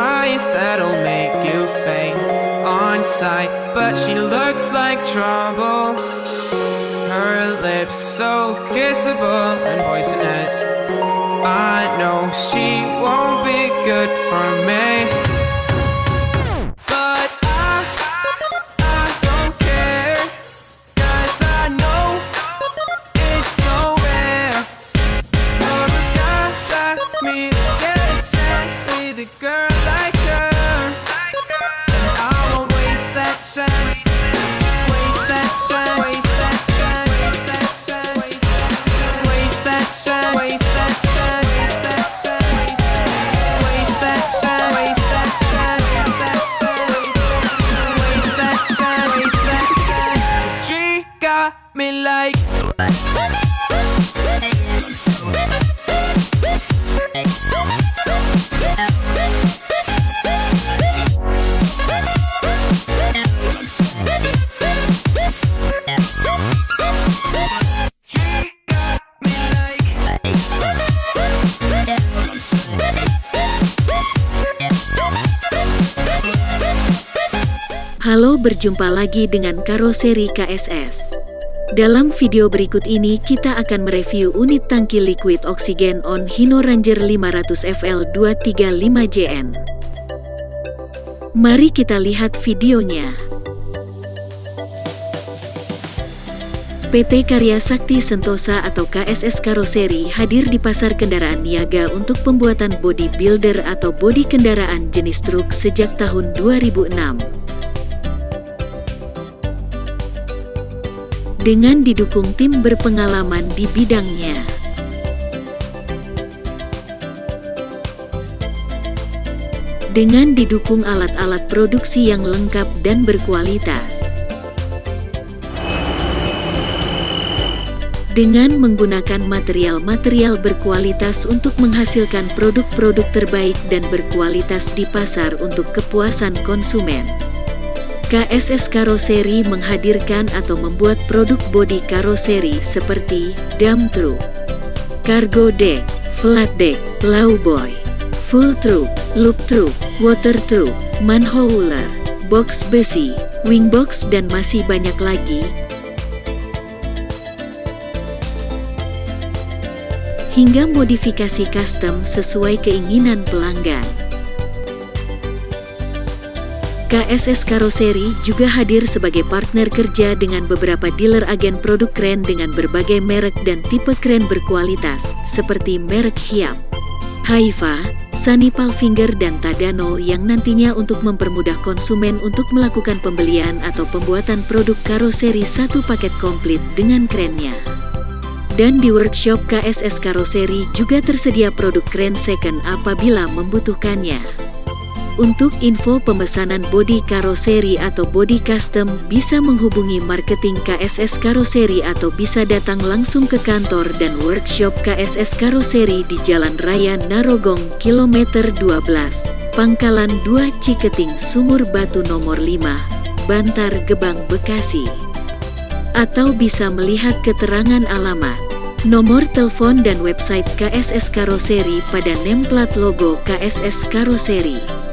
price that'll make you faint on sight. But she looks like trouble. Her lips so kissable and poisonous. I know she won't be good for me. But I don't care, 'cause I know it's so rare for a guy like me to get a chance with a girl like her. And I won't waste that chance. Waste that chance. Waste that chance. Waste that chance. Waste that chance. Waste that chance. Waste that chance. Waste that chance. Waste that chance. Waste that chance. She got me like. Halo, berjumpa lagi dengan Karoseri KSS. Dalam video berikut ini kita akan mereview unit tangki liquid oksigen on Hino Ranger 500 FL 235JN. Mari kita lihat videonya. PT Karya Sakti Sentosa atau KSS Karoseri hadir di pasar kendaraan niaga untuk pembuatan body builder atau bodi kendaraan jenis truk sejak tahun 2006. Dengan didukung tim berpengalaman di bidangnya. Dengan didukung alat-alat produksi yang lengkap dan berkualitas. Dengan menggunakan material-material berkualitas untuk menghasilkan produk-produk terbaik dan berkualitas di pasar untuk kepuasan konsumen. KSS Karoseri menghadirkan atau membuat produk bodi karoseri seperti dump truck, cargo deck, flat deck, plowboy, full truck, loop truck, water truck, manhauler, box besi, wing box dan masih banyak lagi. Hingga modifikasi custom sesuai keinginan pelanggan. KSS Karoseri juga hadir sebagai partner kerja dengan beberapa dealer agen produk kren dengan berbagai merek dan tipe kren berkualitas, seperti merek Hiab, Haifa, Sunny Palfinger dan Tadano yang nantinya untuk mempermudah konsumen untuk melakukan pembelian atau pembuatan produk karoseri satu paket komplit dengan krennya. Dan di workshop KSS Karoseri juga tersedia produk kren second apabila membutuhkannya. Untuk info pemesanan bodi karoseri atau bodi custom bisa menghubungi marketing KSS Karoseri atau bisa datang langsung ke kantor dan workshop KSS Karoseri di Jalan Raya Narogong kilometer 12, Pangkalan 2 Ciketing Sumur Batu nomor 5, Bantar Gebang Bekasi. Atau bisa melihat keterangan alamat, nomor telepon dan website KSS Karoseri pada nameplate logo KSS Karoseri.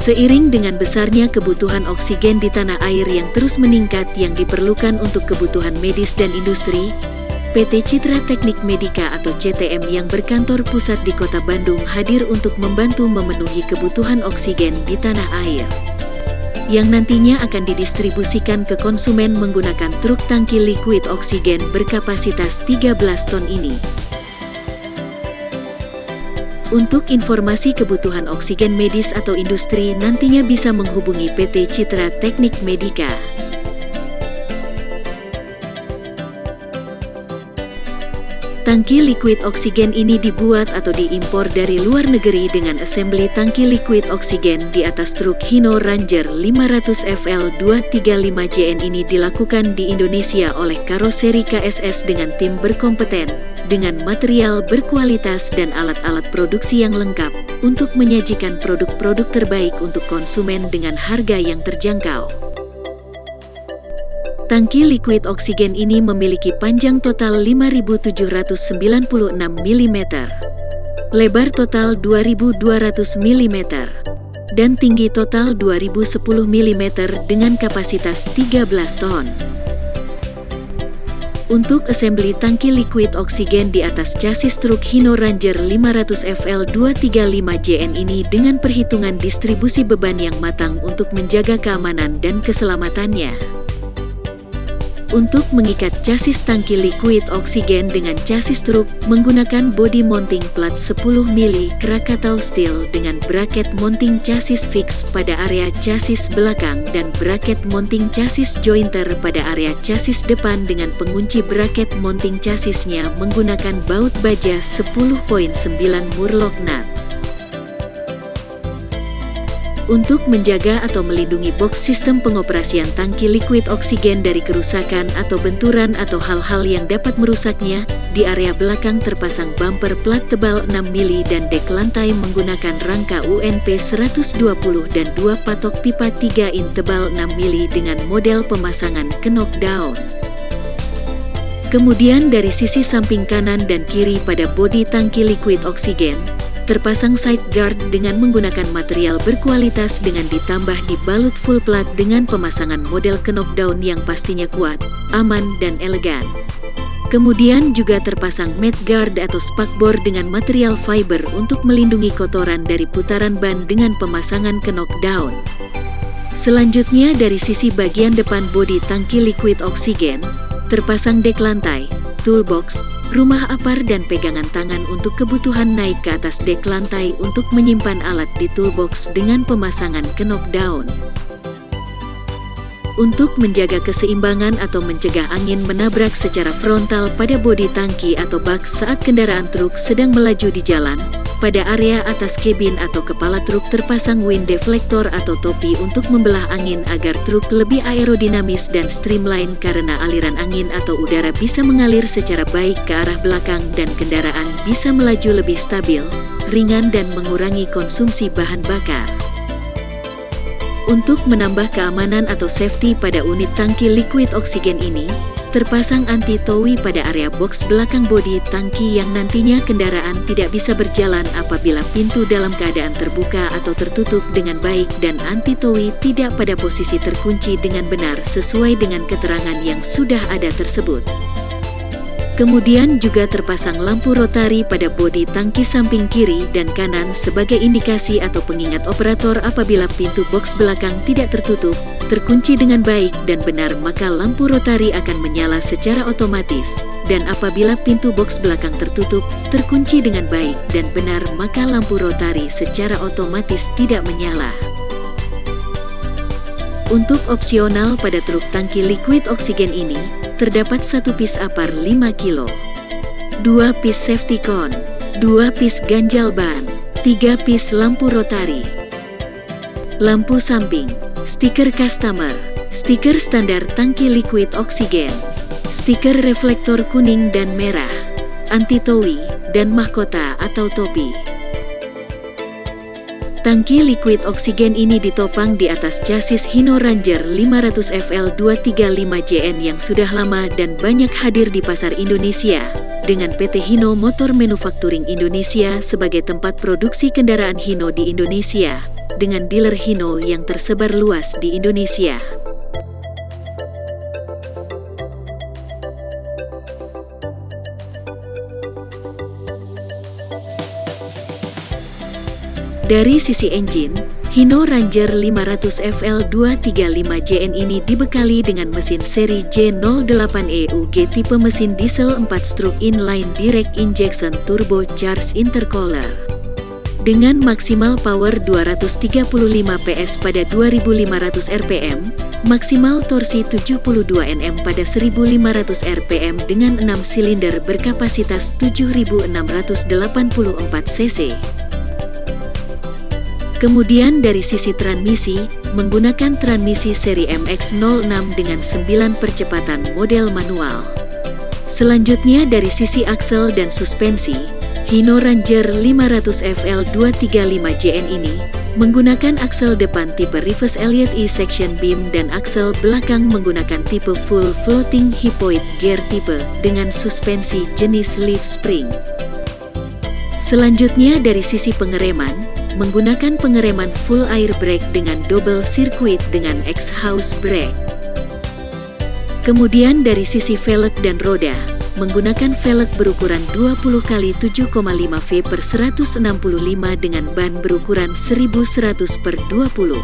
Seiring dengan besarnya kebutuhan oksigen di tanah air yang terus meningkat yang diperlukan untuk kebutuhan medis dan industri, PT Citra Teknik Medika atau CTM yang berkantor pusat di Kota Bandung hadir untuk membantu memenuhi kebutuhan oksigen di tanah air. Yang nantinya akan didistribusikan ke konsumen menggunakan truk tangki liquid oksigen berkapasitas 13 ton ini. Untuk informasi kebutuhan oksigen medis atau industri nantinya bisa menghubungi PT Citra Teknik Medika. Tangki liquid oksigen ini dibuat atau diimpor dari luar negeri dengan assembly tangki liquid oksigen di atas truk Hino Ranger 500 FL235JN ini dilakukan di Indonesia oleh karoseri KSS dengan tim berkompeten, dengan material berkualitas dan alat-alat produksi yang lengkap untuk menyajikan produk-produk terbaik untuk konsumen dengan harga yang terjangkau. Tangki liquid oksigen ini memiliki panjang total 5.796 mm, lebar total 2.200 mm, dan tinggi total 2.010 mm dengan kapasitas 13 ton. Untuk assembly tangki liquid oksigen di atas chassis truk Hino Ranger 500 FL235JN ini dengan perhitungan distribusi beban yang matang untuk menjaga keamanan dan keselamatannya. Untuk mengikat chassis tangki liquid oksigen dengan chassis truk menggunakan body mounting plat 10 mili Krakatau Steel dengan bracket mounting chassis fix pada area chassis belakang dan bracket mounting chassis jointer pada area chassis depan dengan pengunci bracket mounting chassisnya menggunakan baut baja 10.9 Murlock nut. Untuk menjaga atau melindungi box sistem pengoperasian tangki liquid oksigen dari kerusakan atau benturan atau hal-hal yang dapat merusaknya, di area belakang terpasang bumper plat tebal 6 mili dan dek lantai menggunakan rangka UNP 120 dan 2 patok pipa 3 in tebal 6 mili dengan model pemasangan knockdown. Kemudian dari sisi samping kanan dan kiri pada bodi tangki liquid oksigen, terpasang side guard dengan menggunakan material berkualitas dengan ditambah dibalut full plat dengan pemasangan model knockdown yang pastinya kuat, aman, dan elegan. Kemudian juga terpasang mat guard atau spakbor dengan material fiber untuk melindungi kotoran dari putaran ban dengan pemasangan knockdown. Selanjutnya dari sisi bagian depan bodi tangki liquid oksigen, terpasang dek lantai, toolbox, rumah apar dan pegangan tangan untuk kebutuhan naik ke atas dek lantai untuk menyimpan alat di toolbox dengan pemasangan knockdown. Untuk menjaga keseimbangan atau mencegah angin menabrak secara frontal pada bodi tangki atau bak saat kendaraan truk sedang melaju di jalan, pada area atas kabin atau kepala truk terpasang wind deflector atau topi untuk membelah angin agar truk lebih aerodinamis dan streamline karena aliran angin atau udara bisa mengalir secara baik ke arah belakang dan kendaraan bisa melaju lebih stabil, ringan dan mengurangi konsumsi bahan bakar. Untuk menambah keamanan atau safety pada unit tangki liquid oksigen ini, terpasang anti-towi pada area box belakang bodi tangki yang nantinya kendaraan tidak bisa berjalan apabila pintu dalam keadaan terbuka atau tertutup dengan baik dan anti-towi tidak pada posisi terkunci dengan benar sesuai dengan keterangan yang sudah ada tersebut. Kemudian juga terpasang lampu rotari pada bodi tangki samping kiri dan kanan sebagai indikasi atau pengingat operator apabila pintu box belakang tidak tertutup, terkunci dengan baik dan benar maka lampu rotari akan menyala secara otomatis, dan apabila pintu box belakang tertutup, terkunci dengan baik dan benar maka lampu rotari secara otomatis tidak menyala. Untuk opsional pada truk tangki liquid oksigen ini, terdapat 1 piece apar 5 kilo, 2 piece safety cone, 2 piece ganjal ban, 3 piece lampu rotari, lampu samping, stiker customer, stiker standar tangki liquid oksigen, stiker reflektor kuning dan merah, anti-towi, dan mahkota atau topi. Tangki liquid oksigen ini ditopang di atas chassis Hino Ranger 500 FL235JN yang sudah lama dan banyak hadir di pasar Indonesia, dengan PT Hino Motor Manufacturing Indonesia sebagai tempat produksi kendaraan Hino di Indonesia, dengan dealer Hino yang tersebar luas di Indonesia. Dari sisi engine, Hino Ranger 500 FL235JN ini dibekali dengan mesin seri J08EUG tipe mesin diesel 4-stroke inline direct injection turbocharged intercooler. Dengan maksimal power 235 PS pada 2500 rpm, Maksimal torsi 72 Nm pada 1500 rpm dengan 6 silinder berkapasitas 7684 cc. Kemudian dari sisi transmisi, menggunakan transmisi seri MX-06 dengan 9 percepatan model manual. Selanjutnya dari sisi aksel dan suspensi, Hino Ranger 500 FL235JN ini menggunakan aksel depan tipe Reverse Elliott E section beam dan aksel belakang menggunakan tipe Full Floating Hypoid Gear tipe dengan suspensi jenis leaf spring. Selanjutnya dari sisi pengereman, menggunakan pengereman full air brake dengan double circuit dengan exhaust brake. Kemudian dari sisi velg dan roda, menggunakan velg berukuran 20x7,5 V per 165 dengan ban berukuran 1100 per 20.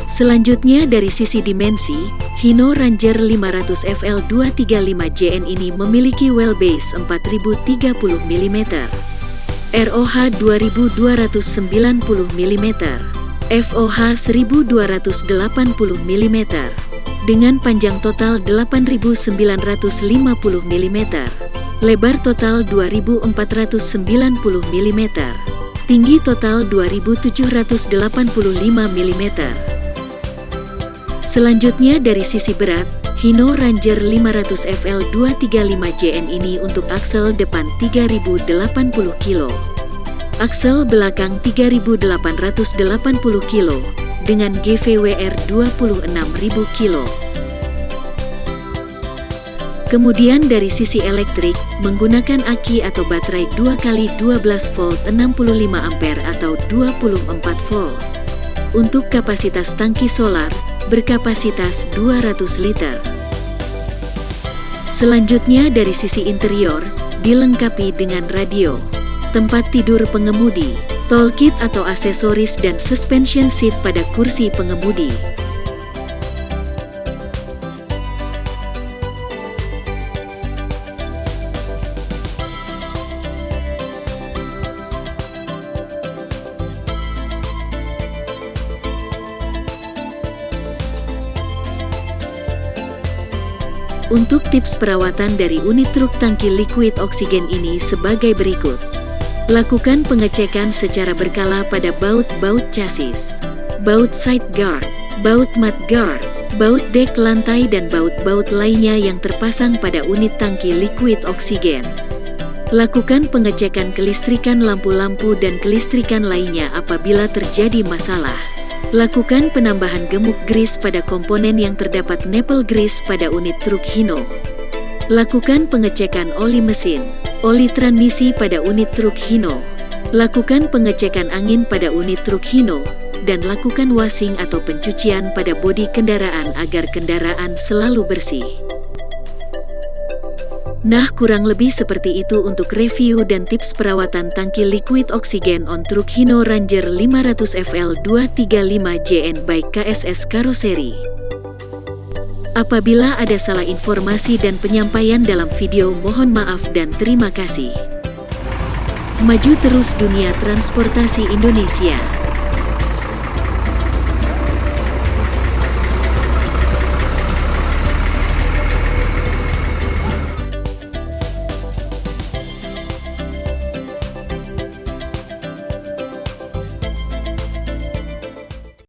Selanjutnya dari sisi dimensi, Hino Ranger 500 FL235JN ini memiliki wheelbase 4030 mm. ROH 2290 mm, FOH 1280 mm, dengan panjang total 8950 mm, lebar total 2490 mm, tinggi total 2785 mm. Selanjutnya dari sisi berat, Hino Ranger 500 FL235JN ini untuk aksel depan 3080 kg, aksel belakang 3880 kg dengan GVWR 26.000 kg. Kemudian dari sisi elektrik, menggunakan aki atau baterai 2x12 volt 65 ampere atau 24 volt. Untuk kapasitas tangki solar, berkapasitas 200 liter. Selanjutnya dari sisi interior, dilengkapi dengan radio, tempat tidur pengemudi, toolkit atau aksesoris dan suspension seat pada kursi pengemudi. Untuk tips perawatan dari unit truk tangki liquid oksigen ini sebagai berikut. Lakukan pengecekan secara berkala pada baut-baut chassis, baut side guard, baut mud guard, baut dek lantai dan baut-baut lainnya yang terpasang pada unit tangki liquid oksigen. Lakukan pengecekan kelistrikan lampu-lampu dan kelistrikan lainnya apabila terjadi masalah. Lakukan penambahan gemuk grease pada komponen yang terdapat nipple grease pada unit truk Hino. Lakukan pengecekan oli mesin, oli transmisi pada unit truk Hino. Lakukan pengecekan angin pada unit truk Hino, dan lakukan washing atau pencucian pada bodi kendaraan agar kendaraan selalu bersih. Nah, kurang lebih seperti itu untuk review dan tips perawatan tangki liquid oksigen on truk Hino Ranger 500 FL235JN by KSS Karoseri. Apabila ada salah informasi dan penyampaian dalam video, mohon maaf dan terima kasih. Maju terus dunia transportasi Indonesia.